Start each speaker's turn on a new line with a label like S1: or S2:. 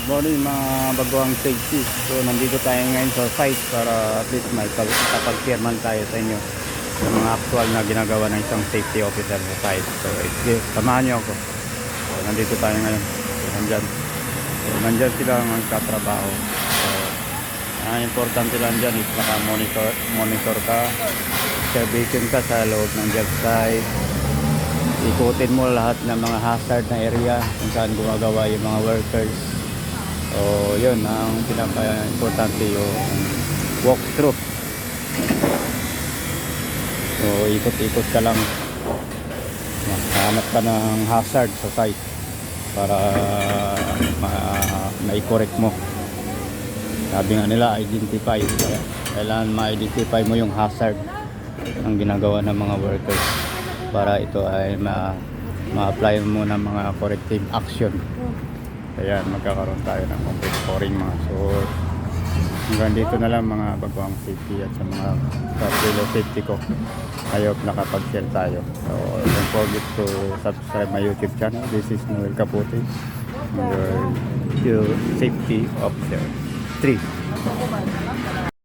S1: Good morning mga baguang safety. So nandito tayo ngayon sa site para at least may kapag-chairman tayo sa inyo sa mga actual na ginagawa ng isang safety officer sa site. So samahan niyo ako. So nandito tayo ngayon. So, nandyan sila ang katrabaho. So ang importante lang dyan is naka-monitor ka, observation ka sa loob ng job site. Ikutin mo lahat ng mga hazard na area kung saan gumagawa yung mga workers. So yun ang pinaka-importante, yung walkthrough. So ikot-ikot ka lang, hanap ka ng hazard sa site para ma-correct mo. Sabi nga nila, identify. Kailangan ma-identify mo yung hazard ang ginagawa ng mga workers para ito ay ma-apply mo ng mga corrective action. Kaya magkakaroon tayo ng complete scoring mga. So hanggang dito na lang mga baguang safety at sa mga fellow safety ko. I hope nakapag-share tayo. So don't forget to subscribe my YouTube channel. This is Noel Capote, your safety officer 3.